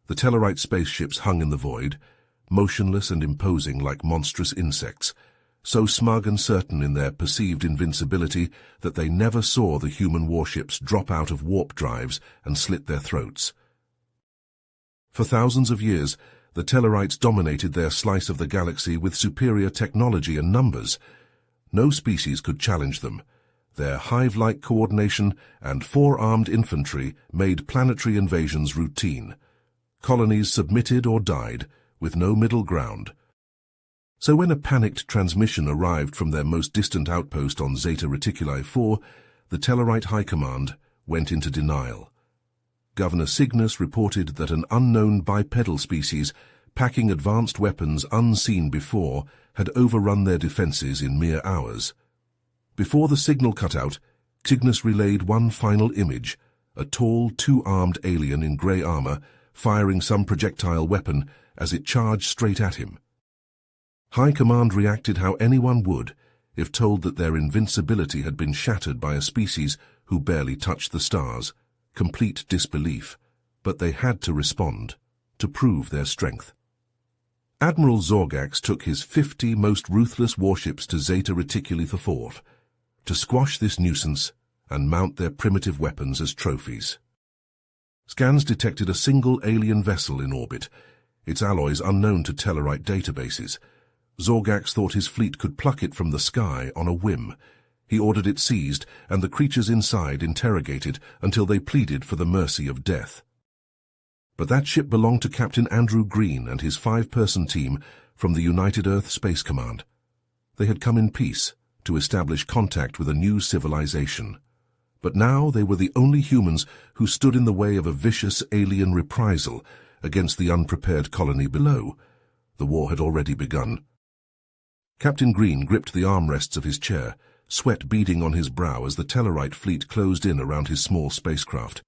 The Tellarite spaceships hung in the void, motionless and imposing like monstrous insects, so smug and certain in their perceived invincibility that they never saw the human warships drop out of warp drives and slit their throats. For thousands of years, the Tellarites dominated their slice of the galaxy with superior technology and numbers. No species could challenge them. Their hive-like coordination and four-armed infantry made planetary invasions routine. Colonies submitted or died, with no middle ground. So when a panicked transmission arrived from their most distant outpost on Zeta Reticuli 4, the Tellarite High Command went into denial. Governor Cygnus reported that an unknown bipedal species, packing advanced weapons unseen before, had overrun their defenses in mere hours. Before the signal cut out, Cygnus relayed one final image, a tall, two-armed alien in grey armor, firing some projectile weapon as it charged straight at him. High Command reacted how anyone would if told that their invincibility had been shattered by a species who barely touched the stars. Complete disbelief, but they had to respond, to prove their strength. Admiral Zorgax took his 50 most ruthless warships to Zeta Reticuli 4 to squash this nuisance and mount their primitive weapons as trophies. Scans detected a single alien vessel in orbit, its alloys unknown to Tellarite databases. Zorgax thought his fleet could pluck it from the sky on a whim. He ordered it seized, and the creatures inside interrogated until they pleaded for the mercy of death. But that ship belonged to Captain Andrew Green and his 5-person team from the United Earth Space Command. They had come in peace to establish contact with a new civilization. But now they were the only humans who stood in the way of a vicious alien reprisal against the unprepared colony below. The war had already begun. Captain Green gripped the armrests of his chair, sweat beading on his brow as the Tellarite fleet closed in around his small spacecraft.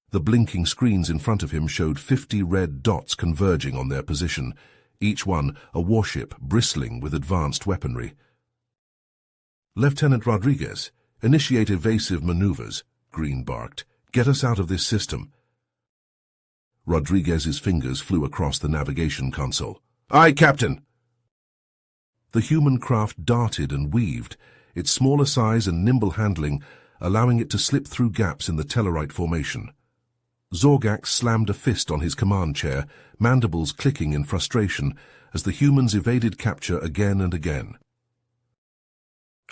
The blinking screens in front of him showed 50 red dots converging on their position, each one a warship bristling with advanced weaponry. "Lieutenant Rodriguez, initiate evasive maneuvers," Green barked. "Get us out of this system." Rodriguez's fingers flew across the navigation console. "Aye, Captain!" The human craft darted and weaved, its smaller size and nimble handling allowing it to slip through gaps in the Tellarite formation. Zorgax slammed a fist on his command chair, mandibles clicking in frustration as the humans evaded capture again and again.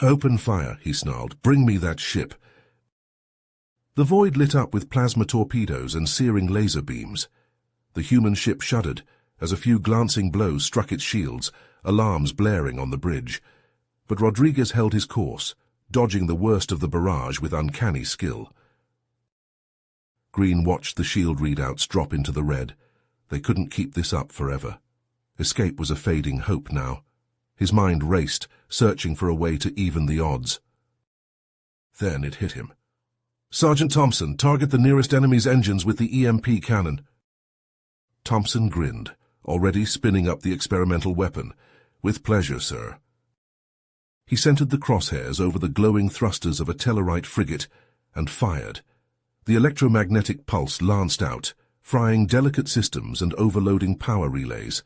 "Open fire," he snarled. "Bring me that ship." The void lit up with plasma torpedoes and searing laser beams. The human ship shuddered as a few glancing blows struck its shields, alarms blaring on the bridge. But Rodriguez held his course, dodging the worst of the barrage with uncanny skill. Green watched the shield readouts drop into the red. They couldn't keep this up forever. Escape was a fading hope now. His mind raced, searching for a way to even the odds. Then it hit him. "Sergeant Thompson, target the nearest enemy's engines with the EMP cannon." Thompson grinned, already spinning up the experimental weapon. "With pleasure, sir." He centered the crosshairs over the glowing thrusters of a Tellarite frigate and fired. The electromagnetic pulse lanced out, frying delicate systems and overloading power relays.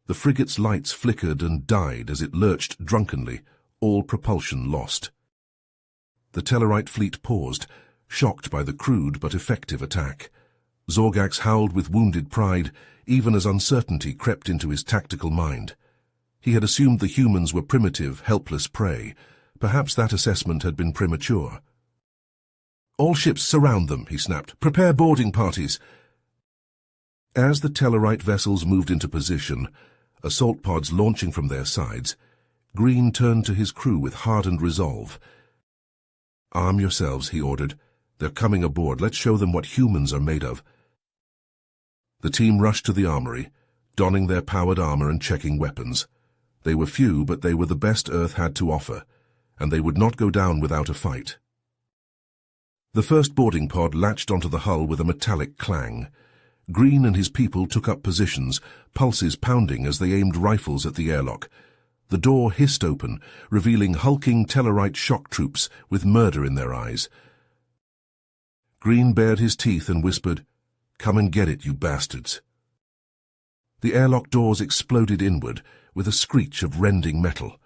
The frigate's lights flickered and died as it lurched drunkenly, all propulsion lost. The Tellarite fleet paused, shocked by the crude but effective attack. Zorgax howled with wounded pride, even as uncertainty crept into his tactical mind. He had assumed the humans were primitive, helpless prey. Perhaps that assessment had been premature. "All ships surround them," he snapped. "Prepare boarding parties." As the Tellarite vessels moved into position, assault pods launching from their sides, Green turned to his crew with hardened resolve. "Arm yourselves," he ordered. "They're coming aboard. Let's show them what humans are made of." The team rushed to the armory, donning their powered armor and checking weapons. They were few, but they were the best Earth had to offer, and they would not go down without a fight. The first boarding pod latched onto the hull with a metallic clang. Green and his people took up positions, pulses pounding as they aimed rifles at the airlock. The door hissed open, revealing hulking Tellarite shock troops with murder in their eyes. Green bared his teeth and whispered, "Come and get it, you bastards." The airlock doors exploded inward with a screech of rending metal.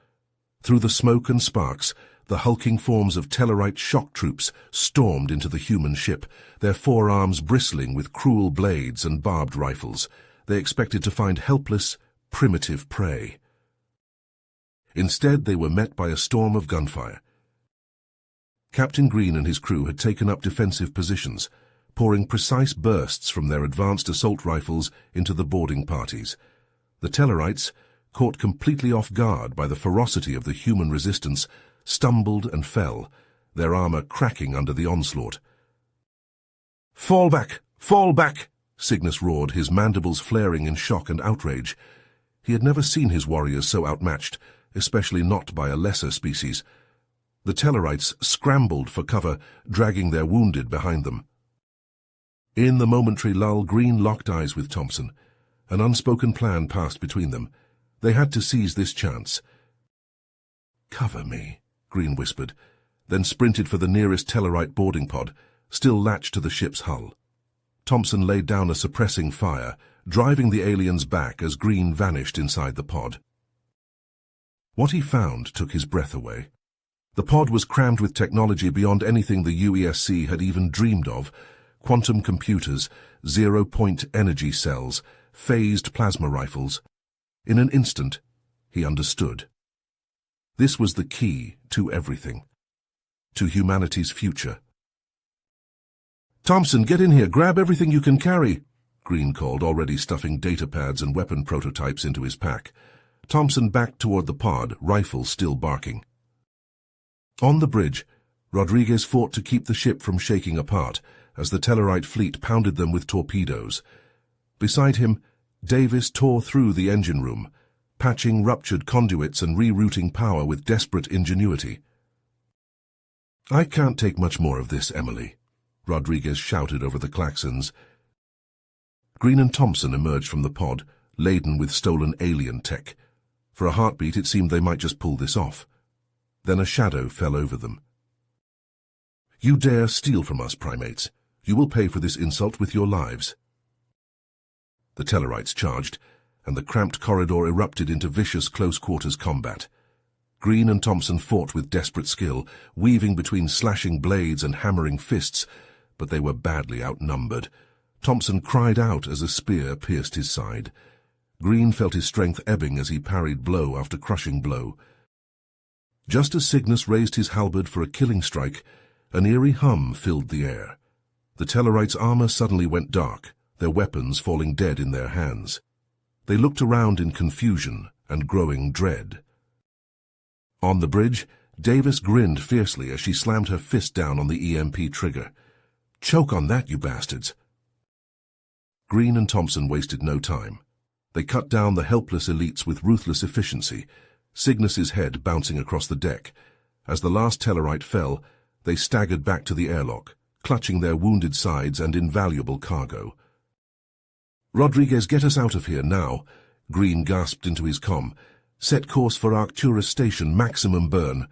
Through the smoke and sparks, the hulking forms of Tellarite shock troops stormed into the human ship, their forearms bristling with cruel blades and barbed rifles. They expected to find helpless, primitive prey. Instead, they were met by a storm of gunfire. Captain Green and his crew had taken up defensive positions, pouring precise bursts from their advanced assault rifles into the boarding parties. The Tellarites, caught completely off guard by the ferocity of the human resistance, stumbled and fell, their armor cracking under the onslaught. "Fall back! Fall back!" Cygnus roared, his mandibles flaring in shock and outrage. He had never seen his warriors so outmatched, especially not by a lesser species. The Tellarites scrambled for cover, dragging their wounded behind them. In the momentary lull, Green locked eyes with Thompson. An unspoken plan passed between them. They had to seize this chance. "Cover me," Green whispered, then sprinted for the nearest Tellarite boarding pod, still latched to the ship's hull. Thompson laid down a suppressing fire, driving the aliens back as Green vanished inside the pod. What he found took his breath away. The pod was crammed with technology beyond anything the UESC had even dreamed of: quantum computers, zero-point energy cells, phased plasma rifles. In an instant, he understood. This was the key to everything, to humanity's future. "Thompson, get in here, grab everything you can carry," Green called, already stuffing data pads and weapon prototypes into his pack. Thompson backed toward the pod, rifle still barking. On the bridge, Rodriguez fought to keep the ship from shaking apart as the Tellarite fleet pounded them with torpedoes. Beside him, Davis tore through the engine room, patching ruptured conduits and rerouting power with desperate ingenuity. "I can't take much more of this, Emily," Rodriguez shouted over the klaxons. Green and Thompson emerged from the pod, laden with stolen alien tech. For a heartbeat, it seemed they might just pull this off. Then a shadow fell over them. "You dare steal from us, primates. You will pay for this insult with your lives." The Tellarites charged, and the cramped corridor erupted into vicious close-quarters combat. Green and Thompson fought with desperate skill, weaving between slashing blades and hammering fists, but they were badly outnumbered. Thompson cried out as a spear pierced his side. Green felt his strength ebbing as he parried blow after crushing blow. Just as Cygnus raised his halberd for a killing strike, an eerie hum filled the air. The Tellarites' armor suddenly went dark, their weapons falling dead in their hands. They looked around in confusion and growing dread. On the bridge, Davis grinned fiercely as she slammed her fist down on the EMP trigger. "Choke on that, you bastards!" Green and Thompson wasted no time. They cut down the helpless elites with ruthless efficiency, Cygnus's head bouncing across the deck. As the last Tellarite fell, they staggered back to the airlock, clutching their wounded sides and invaluable cargo. "Rodriguez, get us out of here now," Green gasped into his comm. "Set course for Arcturus Station, maximum burn."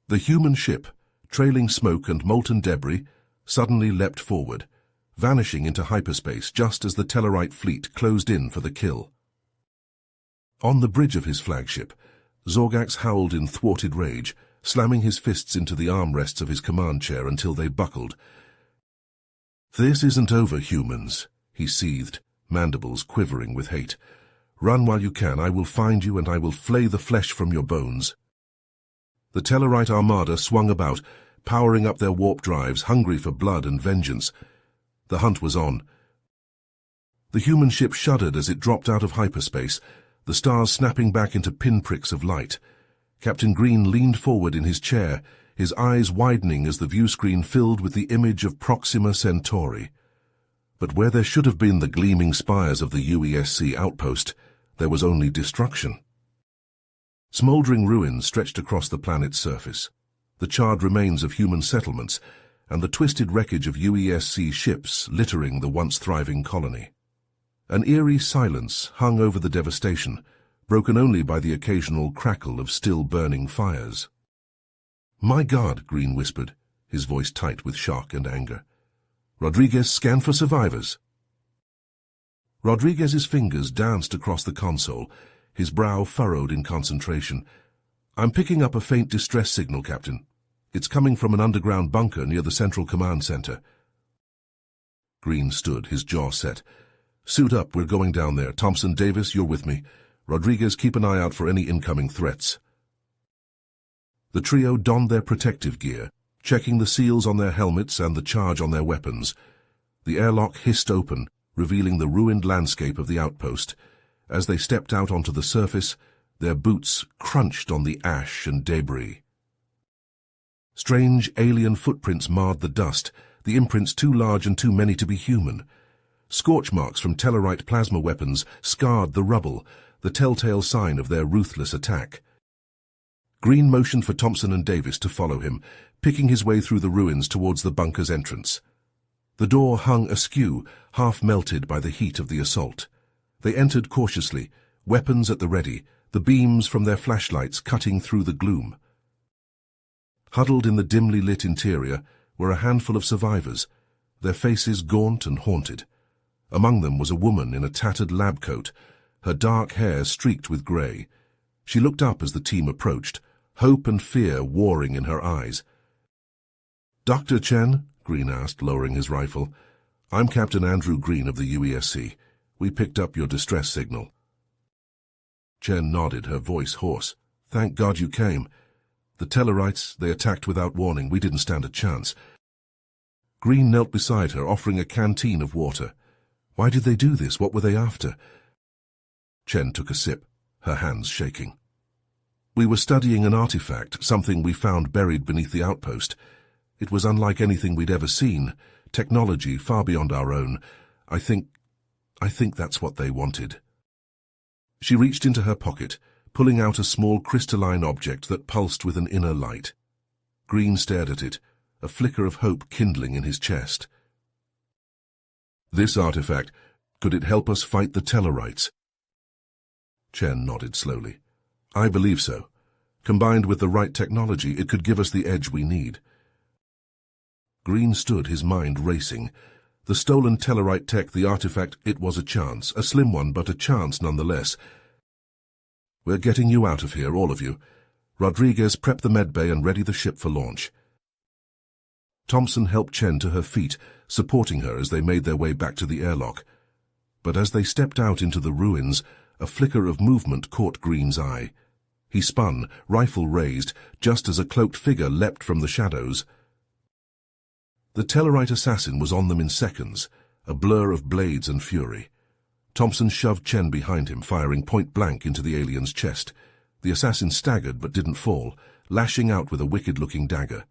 The human ship, trailing smoke and molten debris, suddenly leapt forward, vanishing into hyperspace just as the Tellarite fleet closed in for the kill. On the bridge of his flagship, Zorgax howled in thwarted rage, slamming his fists into the armrests of his command chair until they buckled. "This isn't over, humans," he seethed, mandibles quivering with hate. "Run while you can. I will find you and I will flay the flesh from your bones." The Tellarite armada swung about, powering up their warp drives, hungry for blood and vengeance. The hunt was on. The human ship shuddered as it dropped out of hyperspace, the stars snapping back into pinpricks of light. Captain Green leaned forward in his chair, his eyes widening as the viewscreen filled with the image of Proxima Centauri. But where there should have been the gleaming spires of the UESC outpost, there was only destruction. Smoldering ruins stretched across the planet's surface, the charred remains of human settlements, and the twisted wreckage of UESC ships littering the once-thriving colony. An eerie silence hung over the devastation, broken only by the occasional crackle of still-burning fires. "My God," Green whispered, his voice tight with shock and anger. "Rodriguez, scan for survivors." Rodriguez's fingers danced across the console, his brow furrowed in concentration. "I'm picking up a faint distress signal, Captain. It's coming from an underground bunker near the Central Command Center." Green stood, his jaw set. "Suit up, we're going down there. Thompson, Davis, you're with me. Rodriguez, keep an eye out for any incoming threats." The trio donned their protective gear, checking the seals on their helmets and the charge on their weapons. The airlock hissed open, revealing the ruined landscape of the outpost. As they stepped out onto the surface, their boots crunched on the ash and debris. Strange alien footprints marred the dust, the imprints too large and too many to be human. Scorch marks from Tellarite plasma weapons scarred the rubble, the telltale sign of their ruthless attack. Green motioned for Thompson and Davis to follow him, picking his way through the ruins towards the bunker's entrance. The door hung askew, half melted by the heat of the assault. They entered cautiously, weapons at the ready, the beams from their flashlights cutting through the gloom. Huddled in the dimly lit interior were a handful of survivors, their faces gaunt and haunted. Among them was a woman in a tattered lab coat, her dark hair streaked with grey. She looked up as the team approached, hope and fear warring in her eyes. "Dr. Chen?" Green asked, lowering his rifle. "I'm Captain Andrew Green of the UESC. We picked up your distress signal." Chen nodded, her voice hoarse. "Thank God you came. The Tellarites, they attacked without warning. We didn't stand a chance." Green knelt beside her, offering a canteen of water. Why did they do this? What were they after? Chen took a sip, her hands shaking. "We were studying an artifact, something we found buried beneath the outpost. It was unlike anything we'd ever seen, technology far beyond our own. I think that's what they wanted." She reached into her pocket, pulling out a small crystalline object that pulsed with an inner light. Green stared at it, a flicker of hope kindling in his chest. "This artifact, could it help us fight the Tellarites?" Chen nodded slowly. "I believe so. Combined with the right technology, it could give us the edge we need." Green stood, his mind racing. The stolen Tellarite tech, the artifact, it was a chance, a slim one, but a chance nonetheless. "We're getting you out of here, all of you. Rodriguez, prep the medbay and ready the ship for launch." Thompson helped Chen to her feet, supporting her as they made their way back to the airlock. But as they stepped out into the ruins, a flicker of movement caught Green's eye. He spun, rifle raised, just as a cloaked figure leapt from the shadows. The Tellarite assassin was on them in seconds, a blur of blades and fury. Thompson shoved Chen behind him, firing point-blank into the alien's chest. The assassin staggered but didn't fall, lashing out with a wicked-looking dagger.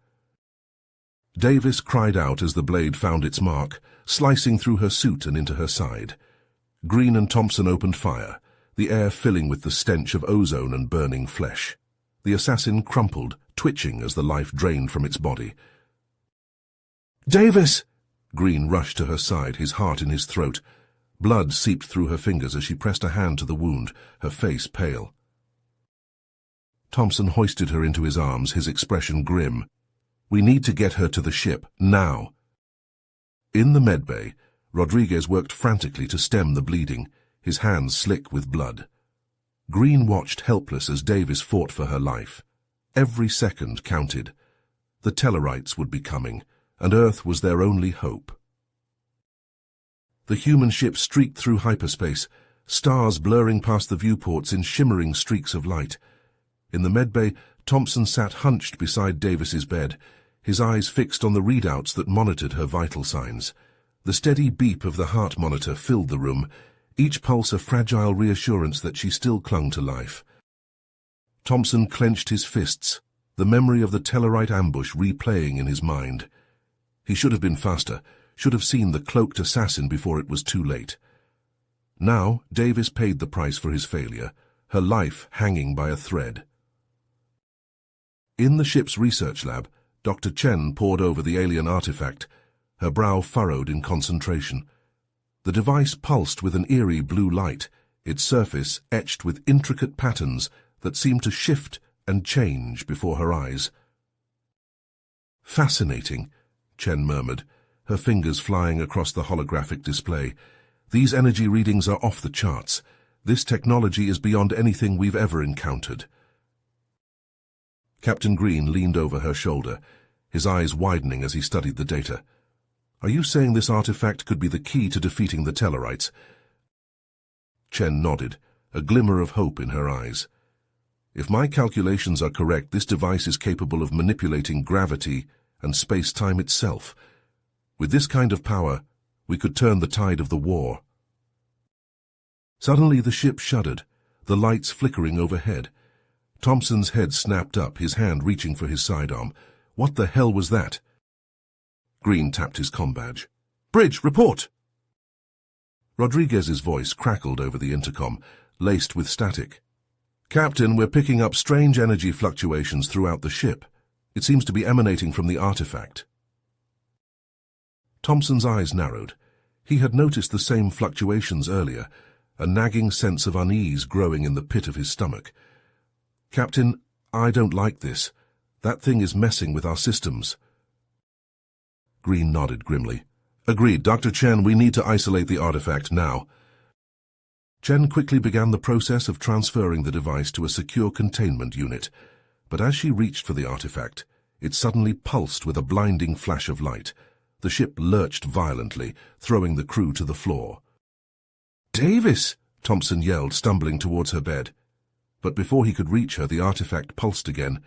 Davis cried out as the blade found its mark, slicing through her suit and into her side. Green and Thompson opened fire, the air filling with the stench of ozone and burning flesh. The assassin crumpled, twitching as the life drained from its body. "Davis!" Green rushed to her side, his heart in his throat. Blood seeped through her fingers as she pressed a hand to the wound, her face pale. Thompson hoisted her into his arms, his expression grim. "We need to get her to the ship, now." In the medbay, Rodriguez worked frantically to stem the bleeding, his hands slick with blood. Green watched helpless as Davis fought for her life. Every second counted. The Tellarites would be coming, and Earth was their only hope. The human ship streaked through hyperspace, stars blurring past the viewports in shimmering streaks of light. In the medbay, Thompson sat hunched beside Davis's bed, his eyes fixed on the readouts that monitored her vital signs. The steady beep of the heart monitor filled the room, each pulse a fragile reassurance that she still clung to life. Thompson clenched his fists, the memory of the Tellarite ambush replaying in his mind. He should have been faster, should have seen the cloaked assassin before it was too late. Now Davis paid the price for his failure, her life hanging by a thread. In the ship's research lab, Dr. Chen pored over the alien artifact, her brow furrowed in concentration. The device pulsed with an eerie blue light, its surface etched with intricate patterns that seemed to shift and change before her eyes. "Fascinating," Chen murmured, her fingers flying across the holographic display. These energy readings are off the charts. This technology is beyond anything we've ever encountered. Captain Green leaned over her shoulder, his eyes widening as he studied the data. Are you saying this artifact could be the key to defeating the Tellarites? Chen nodded, a glimmer of hope in her eyes. If my calculations are correct, this device is capable of manipulating gravity and space-time itself. With this kind of power, we could turn the tide of the war. Suddenly the ship shuddered, the lights flickering overhead. Thompson's head snapped up, his hand reaching for his sidearm. What the hell was that? Green tapped his comm badge. Bridge, report! Rodriguez's voice crackled over the intercom, laced with static. Captain, we're picking up strange energy fluctuations throughout the ship. It seems to be emanating from the artifact. Thompson's eyes narrowed. He had noticed the same fluctuations earlier, a nagging sense of unease growing in the pit of his stomach. Captain, I don't like this. That thing is messing with our systems. Green nodded grimly. Agreed, Dr. Chen, we need to isolate the artifact now. Chen quickly began the process of transferring the device to a secure containment unit, but as she reached for the artifact, it suddenly pulsed with a blinding flash of light. The ship lurched violently, throwing the crew to the floor. Davis! Thompson yelled, stumbling towards her bed. But before he could reach her, the artifact pulsed again,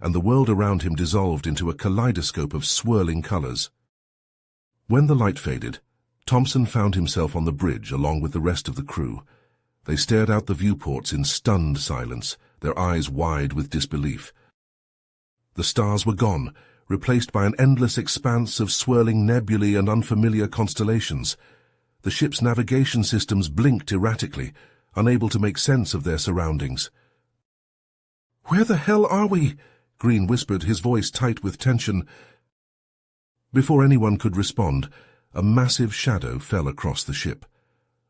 and the world around him dissolved into a kaleidoscope of swirling colors. When the light faded, Thompson found himself on the bridge along with the rest of the crew. They stared out the viewports in stunned silence, their eyes wide with disbelief. The stars were gone, replaced by an endless expanse of swirling nebulae and unfamiliar constellations. The ship's navigation systems blinked erratically, unable to make sense of their surroundings. "Where the hell are we?" Green whispered, his voice tight with tension. Before anyone could respond, a massive shadow fell across the ship.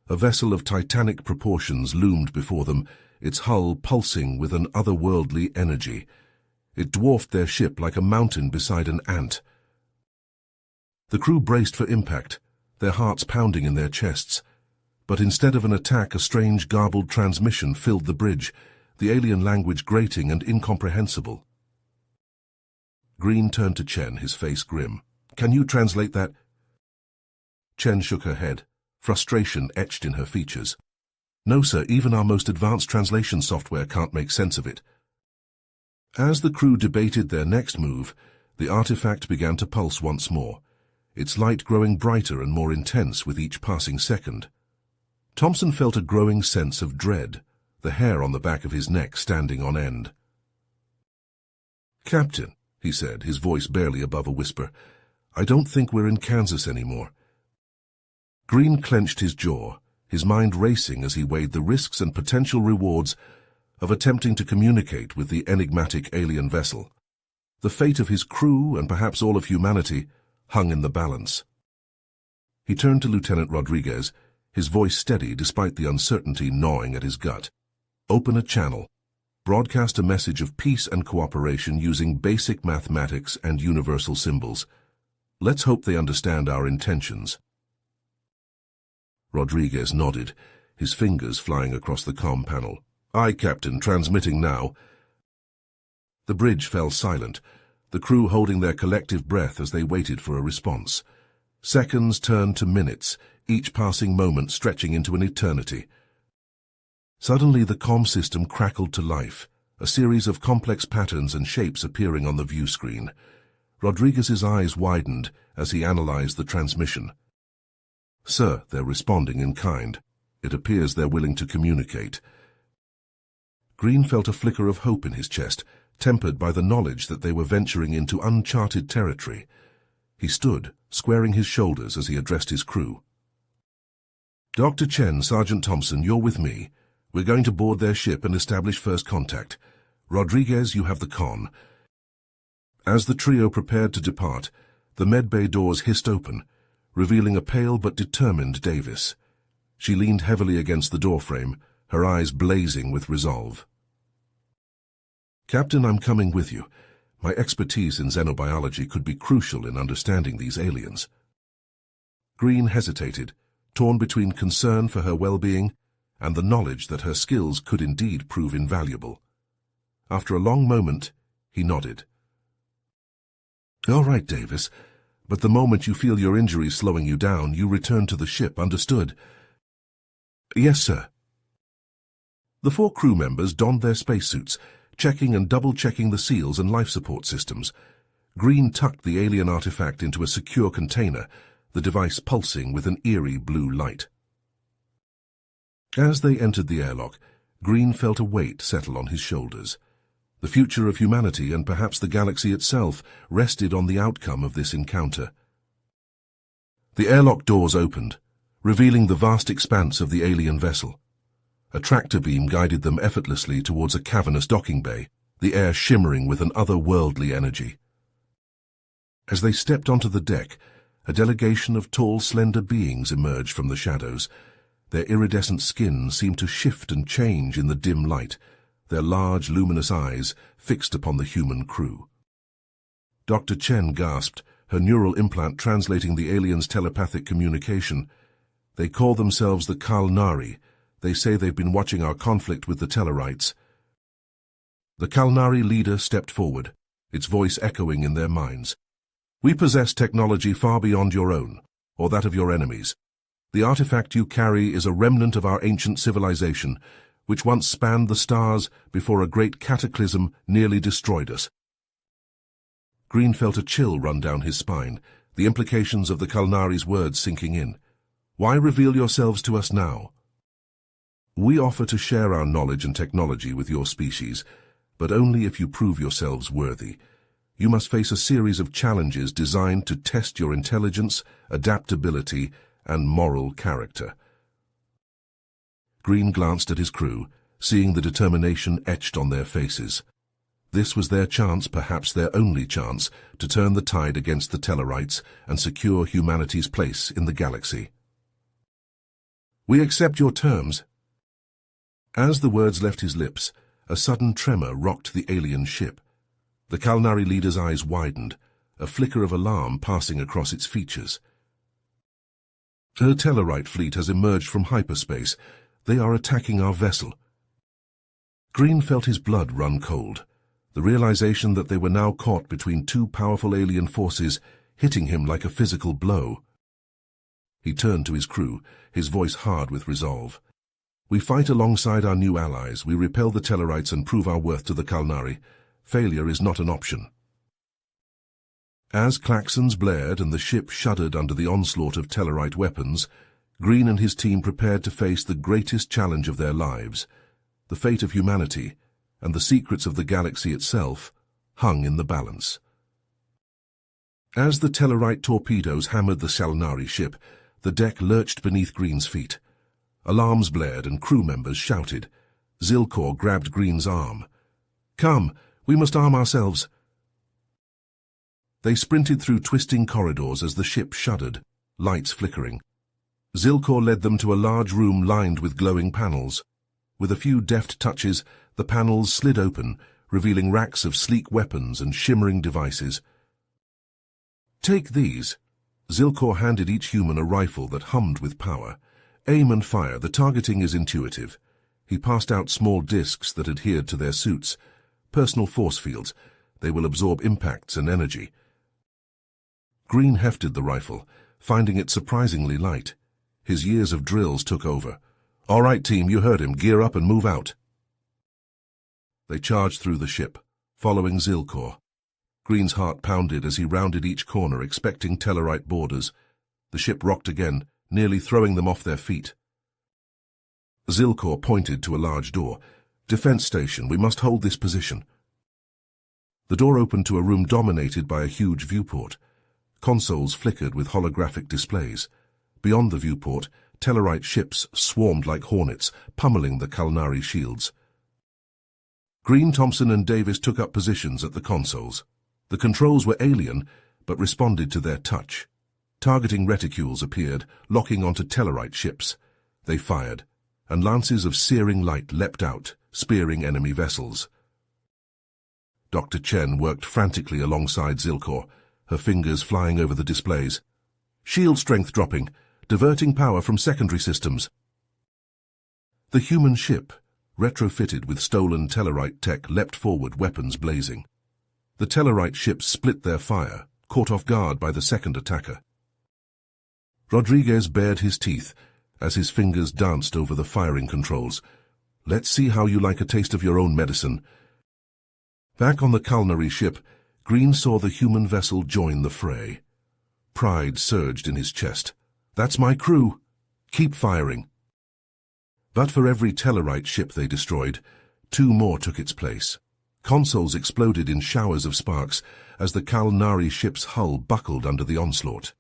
A vessel of titanic proportions loomed before them, its hull pulsing with an otherworldly energy. It dwarfed their ship like a mountain beside an ant. The crew braced for impact, their hearts pounding in their chests. But instead of an attack, a strange garbled transmission filled the bridge, the alien language grating and incomprehensible. Green turned to Chen, his face grim. "Can you translate that?" Chen shook her head, frustration etched in her features. "No, sir, even our most advanced translation software can't make sense of it." As the crew debated their next move, the artifact began to pulse once more, its light growing brighter and more intense with each passing second. Thompson felt a growing sense of dread, the hair on the back of his neck standing on end. "Captain," he said, his voice barely above a whisper, "I don't think we're in Kansas anymore." Green clenched his jaw, his mind racing as he weighed the risks and potential rewards of attempting to communicate with the enigmatic alien vessel. The fate of his crew, and perhaps all of humanity, hung in the balance. He turned to Lieutenant Rodriguez, his voice steady despite the uncertainty gnawing at his gut. "Open a channel. Broadcast a message of peace and cooperation using basic mathematics and universal symbols. Let's hope they understand our intentions." Rodriguez nodded, his fingers flying across the comm panel. "Aye, Captain, transmitting now." The bridge fell silent, the crew holding their collective breath as they waited for a response. Seconds turned to minutes, each passing moment stretching into an eternity. Suddenly the comm system crackled to life, a series of complex patterns and shapes appearing on the view screen. Rodriguez's eyes widened as he analyzed the transmission. "Sir, they're responding in kind. It appears they're willing to communicate." Green felt a flicker of hope in his chest, tempered by the knowledge that they were venturing into uncharted territory. He stood, squaring his shoulders as he addressed his crew. "Dr. Chen, Sergeant Thompson, you're with me. We're going to board their ship and establish first contact. Rodriguez, you have the con." As the trio prepared to depart, the medbay doors hissed open, revealing a pale but determined Davis. She leaned heavily against the doorframe, her eyes blazing with resolve. "Captain, I'm coming with you. My expertise in xenobiology could be crucial in understanding these aliens." Green hesitated, torn between concern for her well-being and the knowledge that her skills could indeed prove invaluable. After a long moment, he nodded. "All right, Davis, but the moment you feel your injuries slowing you down, you return to the ship, understood?" "Yes, sir." The 4 crew members donned their spacesuits, checking and double-checking the seals and life support systems. Green tucked the alien artifact into a secure container, the device pulsing with an eerie blue light. As they entered the airlock, Green felt a weight settle on his shoulders. The future of humanity, and perhaps the galaxy itself, rested on the outcome of this encounter. The airlock doors opened, revealing the vast expanse of the alien vessel. A tractor beam guided them effortlessly towards a cavernous docking bay, the air shimmering with an otherworldly energy. As they stepped onto the deck, a delegation of tall, slender beings emerged from the shadows. Their iridescent skin seemed to shift and change in the dim light, their large, luminous eyes fixed upon the human crew. Dr. Chen gasped, her neural implant translating the aliens' telepathic communication. "They call themselves the Kalnari. They say they've been watching our conflict with the Tellarites." The Kalnari leader stepped forward, its voice echoing in their minds. "We possess technology far beyond your own, or that of your enemies. The artifact you carry is a remnant of our ancient civilization, which once spanned the stars before a great cataclysm nearly destroyed us." Green felt a chill run down his spine, the implications of the Kalnari's words sinking in. "Why reveal yourselves to us now?" "We offer to share our knowledge and technology with your species, but only if you prove yourselves worthy. You must face a series of challenges designed to test your intelligence, adaptability, and moral character." Green glanced at his crew, seeing the determination etched on their faces. This was their chance, perhaps their only chance, to turn the tide against the Tellarites and secure humanity's place in the galaxy. "We accept your terms." As the words left his lips, a sudden tremor rocked the alien ship. The Kalnari leader's eyes widened, a flicker of alarm passing across its features. "A Tellarite fleet has emerged from hyperspace. They are attacking our vessel." Green felt his blood run cold, the realization that they were now caught between 2 powerful alien forces hitting him like a physical blow. He turned to his crew, his voice hard with resolve. "We fight alongside our new allies. We repel the Tellarites and prove our worth to the Kalnari. Failure is not an option." As klaxons blared and the ship shuddered under the onslaught of Tellarite weapons, Green and his team prepared to face the greatest challenge of their lives. The fate of humanity, and the secrets of the galaxy itself, hung in the balance. As the Tellarite torpedoes hammered the Kalnari ship, the deck lurched beneath Green's feet. Alarms blared and crew members shouted. Zilkor grabbed Green's arm. "Come, we must arm ourselves." They sprinted through twisting corridors as the ship shuddered, lights flickering. Zilkor led them to a large room lined with glowing panels. With a few deft touches, the panels slid open, revealing racks of sleek weapons and shimmering devices. "Take these." Zilkor handed each human a rifle that hummed with power. "Aim and fire. The targeting is intuitive." He passed out small discs that adhered to their suits. Personal force fields. They will absorb impacts and energy. Green hefted the rifle, finding it surprisingly light. His years of drills took over. "All right, team, you heard him. Gear up and move out." They charged through the ship, following Zilkor. Green's heart pounded as he rounded each corner, expecting Tellarite boarders. The ship rocked again, nearly throwing them off their feet. Zilkor pointed to a large door. "Defense station. We must hold this position." The door opened to a room dominated by a huge viewport. Consoles flickered with holographic displays. Beyond the viewport, Tellarite ships swarmed like hornets, pummeling the Kalnari shields. Green, Thompson, and Davis took up positions at the consoles. The controls were alien, but responded to their touch. Targeting reticules appeared, locking onto Tellarite ships. They fired, and lances of searing light leapt out, spearing enemy vessels. Dr. Chen worked frantically alongside Zilkor, her fingers flying over the displays. "Shield strength dropping. diverting power from secondary systems. The human ship, retrofitted with stolen Tellarite tech, leapt forward, weapons blazing. The Tellarite ships split their fire, caught off guard by the second attacker. Rodriguez bared his teeth as his fingers danced over the firing controls. Let's see how you like a taste of your own medicine. Back on the culinary ship, Green saw the human vessel join the fray. Pride surged in his chest. That's my crew. Keep firing. But for every Tellarite ship they destroyed, 2 more took its place. Consoles exploded in showers of sparks as the Kalnari ship's hull buckled under the onslaught.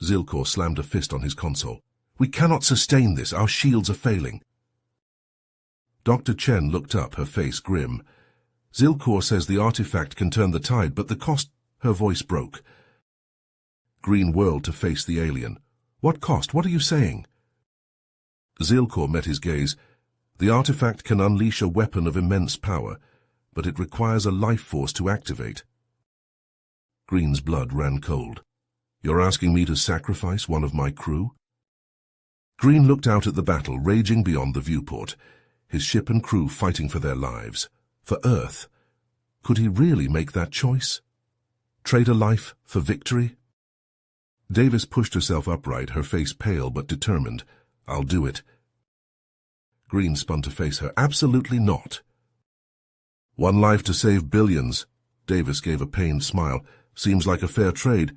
Zilkor slammed a fist on his console. We cannot sustain this. Our shields are failing. Dr. Chen looked up, her face grim. Zilkor says the artifact can turn the tide, but the cost... Her voice broke. Green whirled to face the alien. What cost? What are you saying? Zilkor met his gaze. The artifact can unleash a weapon of immense power, but it requires a life force to activate. Green's blood ran cold. You're asking me to sacrifice one of my crew? Green looked out at the battle raging beyond the viewport, his ship and crew fighting for their lives. For Earth. Could he really make that choice? Trade a life for victory? Davis pushed herself upright, her face pale but determined. I'll do it. Green spun to face her. Absolutely not. One life to save billions. Davis gave a pained smile. Seems like a fair trade.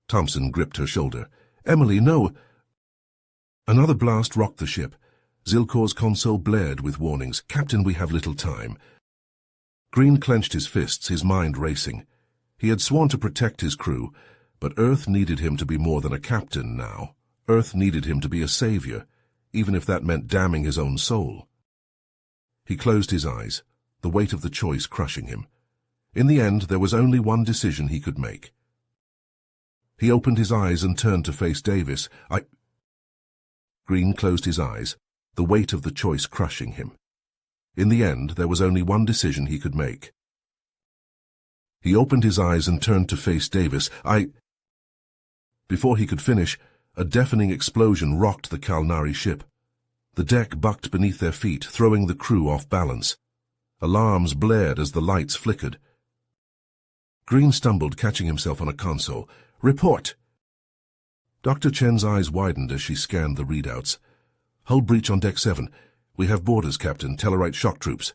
Thompson gripped her shoulder. Emily, no. Another blast rocked the ship. Zilkor's console blared with warnings. Captain, we have little time. Green clenched his fists, his mind racing. He had sworn to protect his crew, but Earth needed him to be more than a captain now. Earth needed him to be a savior, even if that meant damning his own soul. He closed his eyes, the weight of the choice crushing him. In the end, there was only one decision he could make. He opened his eyes and turned to face Davis. Green closed his eyes, the weight of the choice crushing him. In the end, there was only one decision he could make. He opened his eyes and turned to face Davis. Before he could finish, a deafening explosion rocked the Kalnari ship. The deck bucked beneath their feet, throwing the crew off balance. Alarms blared as the lights flickered. Green stumbled, catching himself on a console. Report! Dr. Chen's eyes widened as she scanned the readouts. Hull breach on Deck 7. We have boarders, Captain. Tellarite shock troops.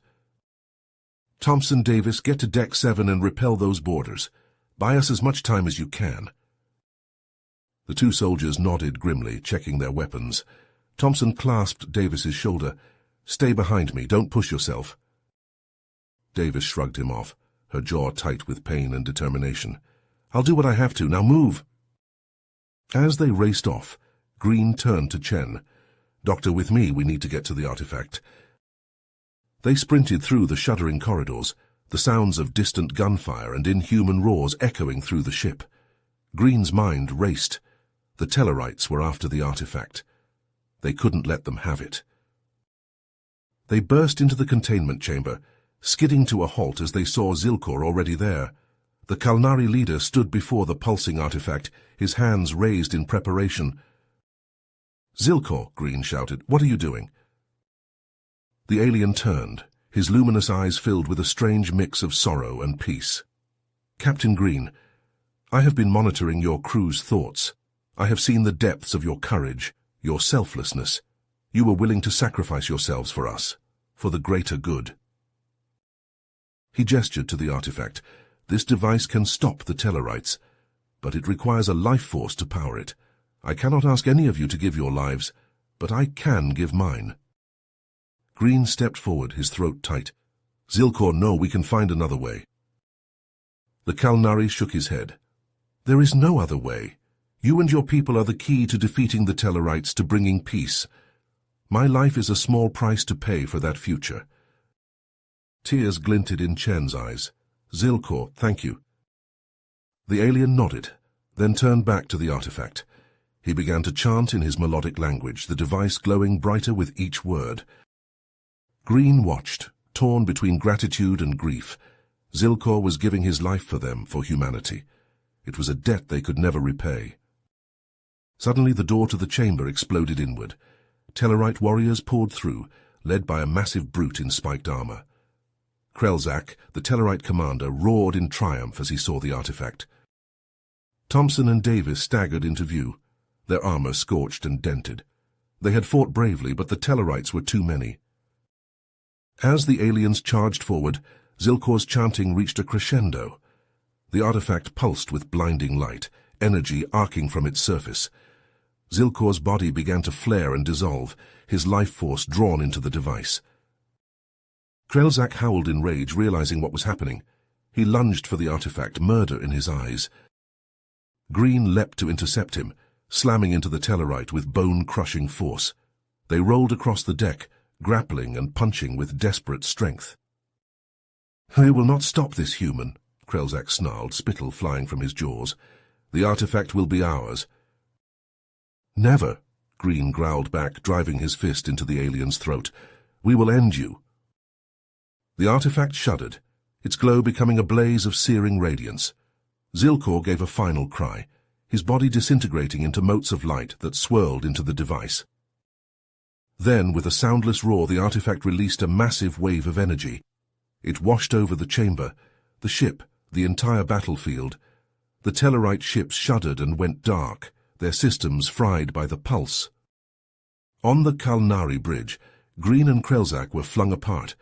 Thompson, Davis, get to Deck 7 and repel those boarders. Buy us as much time as you can. The 2 soldiers nodded grimly, checking their weapons. Thompson clasped Davis's shoulder. Stay behind me. Don't push yourself. Davis shrugged him off, her jaw tight with pain and determination. I'll do what I have to. Now move. As they raced off, Green turned to Chen. Doctor, with me, we need to get to the artifact. They sprinted through the shuddering corridors, the sounds of distant gunfire and inhuman roars echoing through the ship. Green's mind raced. The Tellarites were after the artifact. They couldn't let them have it. They burst into the containment chamber, skidding to a halt as they saw Zilkor already there. The Kalnari leader stood before the pulsing artifact, his hands raised in preparation. Zilkor, Green shouted, what are you doing? The alien turned, his luminous eyes filled with a strange mix of sorrow and peace. Captain Green, I have been monitoring your crew's thoughts. I have seen the depths of your courage, your selflessness. You were willing to sacrifice yourselves for us, for the greater good. He gestured to the artifact. This device can stop the Tellarites, but it requires a life force to power it. I cannot ask any of you to give your lives, but I can give mine. Green stepped forward, his throat tight. Zilkor, no, we can find another way. The Kalnari shook his head. There is no other way. You and your people are the key to defeating the Tellarites, to bringing peace. My life is a small price to pay for that future. Tears glinted in Chen's eyes. Zilkor, thank you. The alien nodded, then turned back to the artifact. He began to chant in his melodic language, the device glowing brighter with each word. Green watched, torn between gratitude and grief. Zilkor was giving his life for them, for humanity. It was a debt they could never repay. Suddenly the door to the chamber exploded inward. Tellarite warriors poured through, led by a massive brute in spiked armor. Krelzak, the Tellarite commander, roared in triumph as he saw the artifact. Thompson and Davis staggered into view, their armor scorched and dented. They had fought bravely, but the Tellarites were too many. As the aliens charged forward, Zilkor's chanting reached a crescendo. The artifact pulsed with blinding light, energy arcing from its surface. Zilkor's body began to flare and dissolve, his life force drawn into the device. Krelzak howled in rage, realizing what was happening. He lunged for the artifact, murder in his eyes. Green leapt to intercept him, slamming into the Tellarite with bone-crushing force. They rolled across the deck, grappling and punching with desperate strength. "We will not stop this human," Krelzak snarled, spittle flying from his jaws. "The artifact will be ours." "Never," Green growled back, driving his fist into the alien's throat. "We will end you." The artifact shuddered, its glow becoming a blaze of searing radiance. Zilkor gave a final cry, his body disintegrating into motes of light that swirled into the device. Then, with a soundless roar, the artifact released a massive wave of energy. It washed over the chamber, the ship, the entire battlefield. The Tellarite ships shuddered and went dark, their systems fried by the pulse. On the Kalnari bridge, Green and Krelzak were flung apart,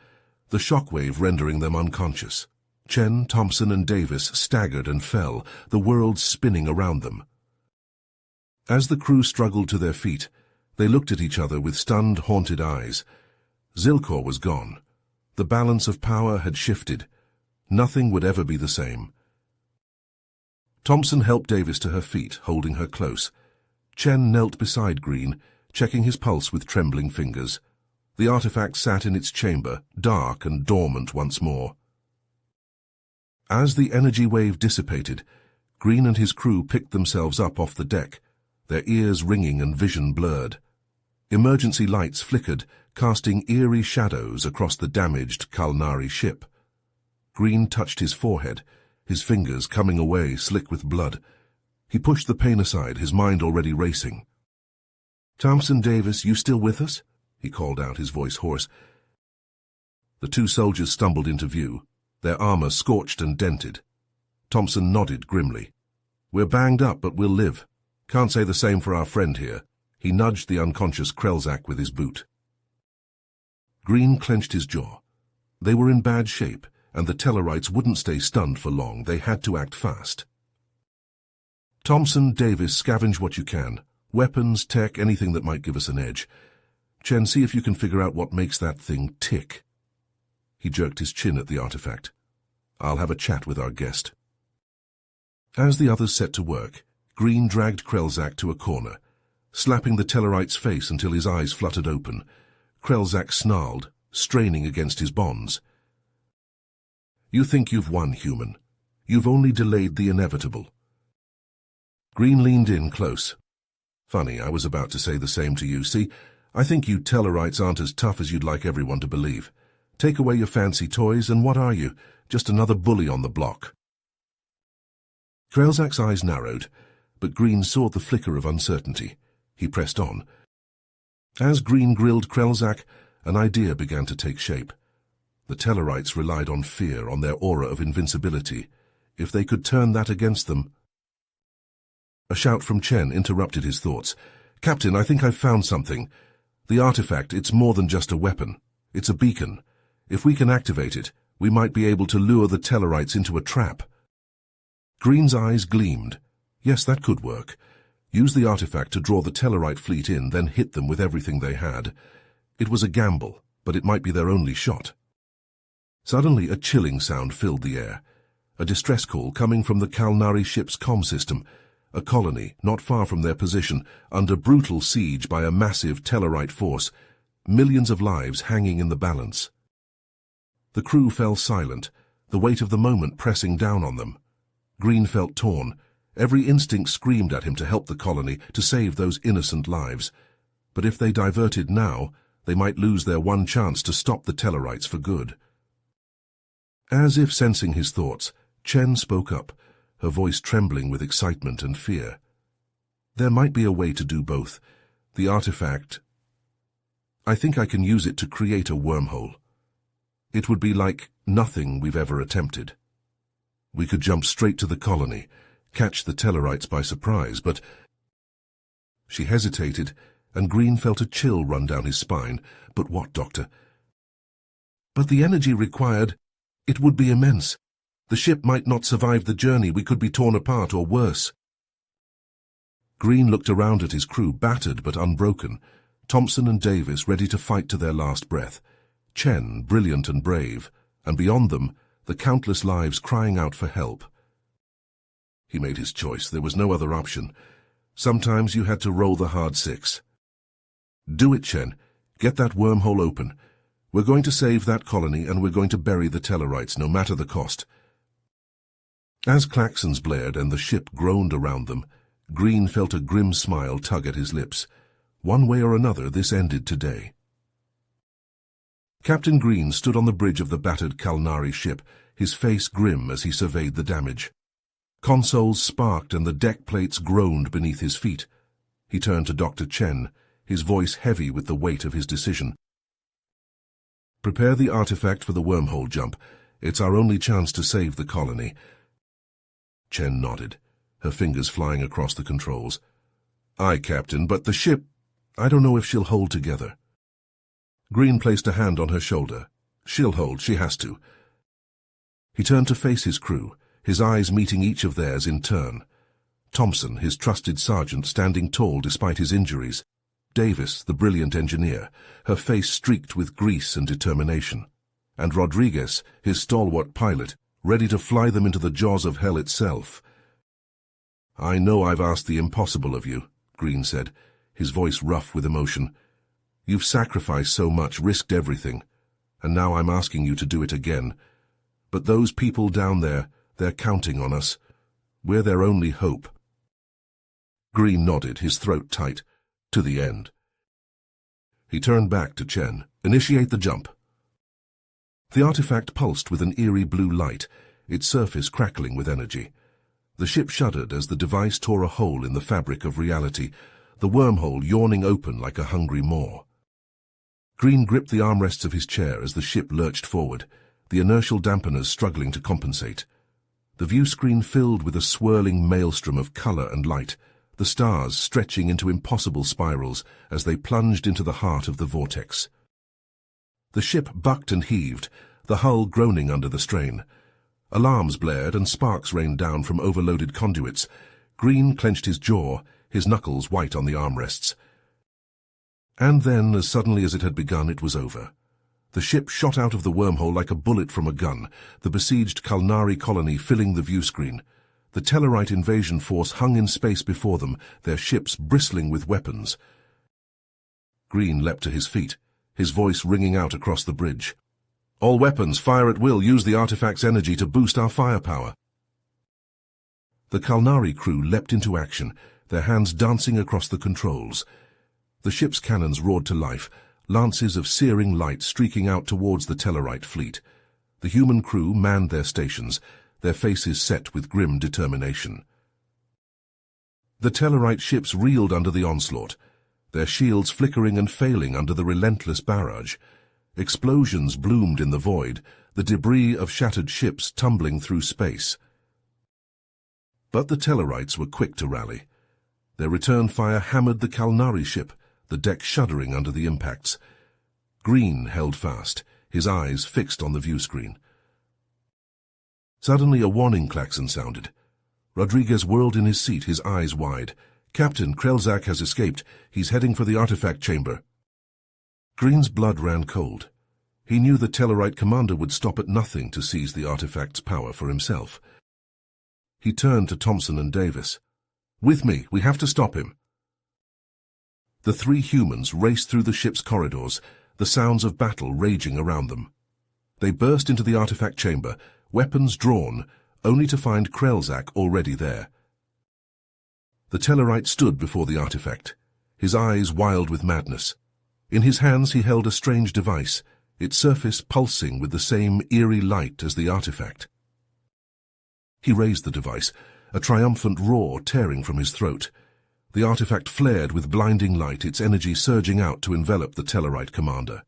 the shockwave rendering them unconscious. Chen, Thompson, and Davis staggered and fell, the world spinning around them. As the crew struggled to their feet, they looked at each other with stunned, haunted eyes. Zilkor was gone. The balance of power had shifted. Nothing would ever be the same. Thompson helped Davis to her feet, holding her close. Chen knelt beside Green, checking his pulse with trembling fingers. The artifact sat in its chamber, dark and dormant once more. As the energy wave dissipated, Green and his crew picked themselves up off the deck, their ears ringing and vision blurred. Emergency lights flickered, casting eerie shadows across the damaged Kalnari ship. Green touched his forehead, his fingers coming away slick with blood. He pushed the pain aside, his mind already racing. "Thompson, Davis, you still with us?" he called out, his voice hoarse. The two soldiers stumbled into view, their armor scorched and dented. Thompson nodded grimly. "We're banged up, but we'll live. Can't say the same for our friend here." He nudged the unconscious Krelzak with his boot. Green clenched his jaw. They were in bad shape, and the Tellarites wouldn't stay stunned for long. They had to act fast. "Thompson, Davis, scavenge what you can. Weapons, tech, anything that might give us an edge. Chen, see if you can figure out what makes that thing tick." He jerked his chin at the artifact. "I'll have a chat with our guest." As the others set to work, Green dragged Krelzak to a corner, slapping the Tellarite's face until his eyes fluttered open. Krelzak snarled, straining against his bonds. "You think you've won, human. You've only delayed the inevitable." Green leaned in close. "Funny, I was about to say the same to you. See, I think you Tellarites aren't as tough as you'd like everyone to believe. Take away your fancy toys, and what are you? Just another bully on the block." Krelzak's eyes narrowed, but Green saw the flicker of uncertainty. He pressed on. As Green grilled Krelzak, an idea began to take shape. The Tellarites relied on fear, on their aura of invincibility. If they could turn that against them... A shout from Chen interrupted his thoughts. "Captain, I think I've found something. The artifact, it's more than just a weapon. It's a beacon. If we can activate it, we might be able to lure the Tellarites into a trap." Green's eyes gleamed. Yes, that could work. Use the artifact to draw the Tellarite fleet in, then hit them with everything they had. It was a gamble, but it might be their only shot. Suddenly, a chilling sound filled the air. A distress call coming from the Kalnari ship's comm system. A colony, not far from their position, under brutal siege by a massive Tellarite force. Millions of lives hanging in the balance. The crew fell silent, the weight of the moment pressing down on them. Green felt torn. Every instinct screamed at him to help the colony, to save those innocent lives. But if they diverted now, they might lose their one chance to stop the Tellarites for good. As if sensing his thoughts, Chen spoke up, her voice trembling with excitement and fear. There might be a way to do both. The artifact... I think I can use it to create a wormhole. It would be like nothing we've ever attempted. We could jump straight to the colony, catch the Tellarites by surprise, but... She hesitated, and Green felt a chill run down his spine. But what, Doctor? But the energy required, it would be immense. The ship might not survive the journey. We could be torn apart, or worse. Green looked around at his crew, battered but unbroken. Thompson and Davis ready to fight to their last breath. Chen, brilliant and brave, and beyond them, the countless lives crying out for help. He made his choice. There was no other option. Sometimes you had to roll the hard six. Do it, Chen. Get that wormhole open. We're going to save that colony, and we're going to bury the Tellarites, no matter the cost. As klaxons blared and the ship groaned around them, Green felt a grim smile tug at his lips. One way or another, this ended today. Captain Green stood on the bridge of the battered Kalnari ship, his face grim as he surveyed the damage. Consoles sparked and the deck plates groaned beneath his feet. He turned to Dr. Chen, his voice heavy with the weight of his decision. Prepare the artifact for the wormhole jump. It's our only chance to save the colony. Chen nodded, her fingers flying across the controls. Aye, Captain, but the ship... I don't know if she'll hold together. Green placed a hand on her shoulder. She'll hold, she has to. He turned to face his crew, his eyes meeting each of theirs in turn. Thompson, his trusted sergeant, standing tall despite his injuries. Davis, the brilliant engineer, her face streaked with grease and determination. And Rodriguez, his stalwart pilot, ready to fly them into the jaws of hell itself. I know I've asked the impossible of you, Green said, his voice rough with emotion. You've sacrificed so much, risked everything, and now I'm asking you to do it again. But those people down there, they're counting on us. We're their only hope. Green nodded, his throat tight. To the end. He turned back to Chen. Initiate the jump. The artifact pulsed with an eerie blue light, its surface crackling with energy. The ship shuddered as the device tore a hole in the fabric of reality, the wormhole yawning open like a hungry maw. Green gripped the armrests of his chair as the ship lurched forward, the inertial dampeners struggling to compensate. The view screen filled with a swirling maelstrom of color and light, the stars stretching into impossible spirals as they plunged into the heart of the vortex. The ship bucked and heaved, the hull groaning under the strain. Alarms blared and sparks rained down from overloaded conduits. Green clenched his jaw, his knuckles white on the armrests. And then, as suddenly as it had begun, it was over. The ship shot out of the wormhole like a bullet from a gun, the besieged Kalnari colony filling the view screen. The Tellarite invasion force hung in space before them, their ships bristling with weapons. Green leapt to his feet, his voice ringing out across the bridge. All weapons, fire at will, use the artifact's energy to boost our firepower. The Kalnari crew leapt into action, their hands dancing across the controls. The ship's cannons roared to life, lances of searing light streaking out towards the Tellarite fleet. The human crew manned their stations, their faces set with grim determination. The Tellarite ships reeled under the onslaught, their shields flickering and failing under the relentless barrage. Explosions bloomed in the void, the debris of shattered ships tumbling through space. But the Tellarites were quick to rally. Their return fire hammered the Kalnari ship, the deck shuddering under the impacts. Green held fast, his eyes fixed on the view screen. Suddenly a warning klaxon sounded. Rodriguez whirled in his seat, his eyes wide. Captain, Krelzak has escaped. He's heading for the artifact chamber. Green's blood ran cold. He knew the Tellarite commander would stop at nothing to seize the artifact's power for himself. He turned to Thompson and Davis. With me, we have to stop him. The three humans raced through the ship's corridors, the sounds of battle raging around them. They burst into the artifact chamber, weapons drawn, only to find Krelzak already there. The Tellarite stood before the artifact, his eyes wild with madness. In his hands he held a strange device, its surface pulsing with the same eerie light as the artifact. He raised the device, a triumphant roar tearing from his throat. The artifact flared with blinding light, its energy surging out to envelop the Tellarite commander.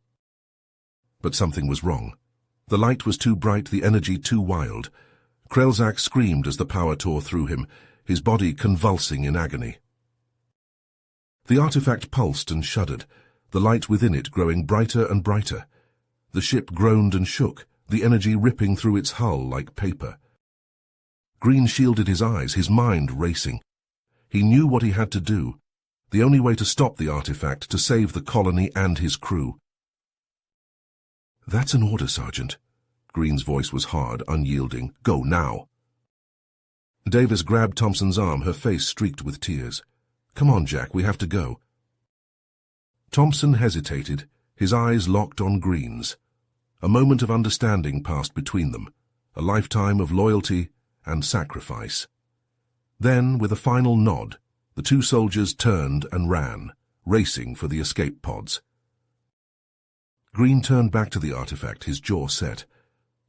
But something was wrong. The light was too bright, the energy too wild. Krelzak screamed as the power tore through him, his body convulsing in agony. The artifact pulsed and shuddered, the light within it growing brighter and brighter. The ship groaned and shook, the energy ripping through its hull like paper. Green shielded his eyes, his mind racing. He knew what he had to do, the only way to stop the artifact, to save the colony and his crew. "That's an order, Sergeant." Green's voice was hard, unyielding. "Go now." Davis grabbed Thompson's arm, her face streaked with tears. "Come on, Jack, we have to go." Thompson hesitated, his eyes locked on Green's. A moment of understanding passed between them, a lifetime of loyalty and sacrifice. Then, with a final nod, the two soldiers turned and ran, racing for the escape pods. Green turned back to the artifact, his jaw set.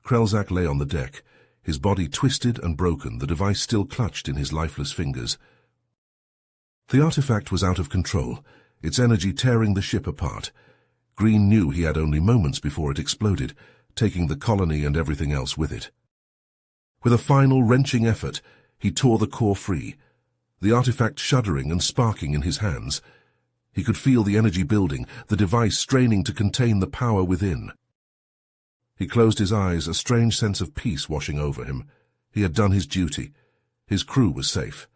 Krelzak lay on the deck, his body twisted and broken, the device still clutched in his lifeless fingers. The artifact was out of control, its energy tearing the ship apart. Green knew he had only moments before it exploded, taking the colony and everything else with it. With a final wrenching effort, he tore the core free, the artifact shuddering and sparking in his hands. He could feel the energy building, the device straining to contain the power within. He closed his eyes, a strange sense of peace washing over him. He had done his duty. His crew was safe.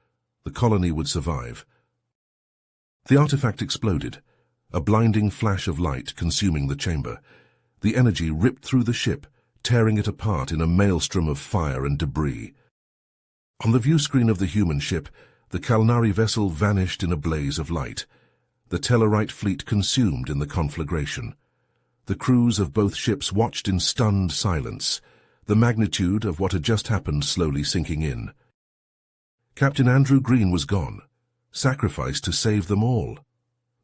The colony would survive. The artifact exploded, a blinding flash of light consuming the chamber. The energy ripped through the ship, tearing it apart in a maelstrom of fire and debris. On the viewscreen of the human ship, the Kalnari vessel vanished in a blaze of light. The Tellarite fleet consumed in the conflagration. The crews of both ships watched in stunned silence, the magnitude of what had just happened slowly sinking in. Captain Andrew Green was gone, sacrificed to save them all.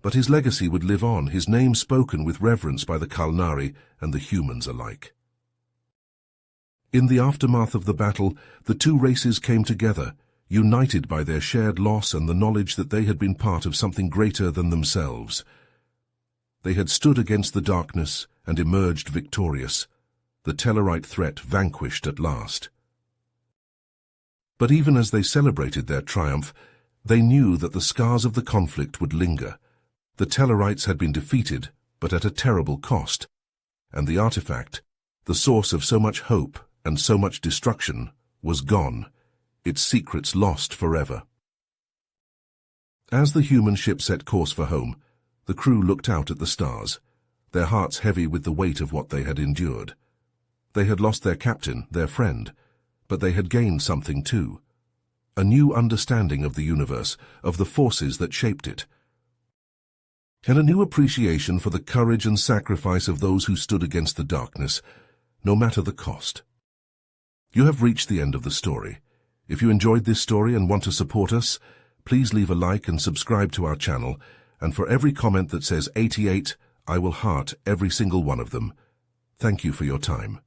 But his legacy would live on, his name spoken with reverence by the Kalnari and the humans alike. In the aftermath of the battle, the two races came together, united by their shared loss and the knowledge that they had been part of something greater than themselves. They had stood against the darkness and emerged victorious, the Tellarite threat vanquished at last. But even as they celebrated their triumph, they knew that the scars of the conflict would linger. The Tellarites had been defeated, but at a terrible cost, and the artifact, the source of so much hope and so much destruction, was gone, its secrets lost forever. As the human ship set course for home, the crew looked out at the stars, their hearts heavy with the weight of what they had endured. They had lost their captain, their friend, but they had gained something too. A new understanding of the universe, of the forces that shaped it, and a new appreciation for the courage and sacrifice of those who stood against the darkness, no matter the cost. You have reached the end of the story. If you enjoyed this story and want to support us, please leave a like and subscribe to our channel, and for every comment that says 88, I will heart every single one of them. Thank you for your time.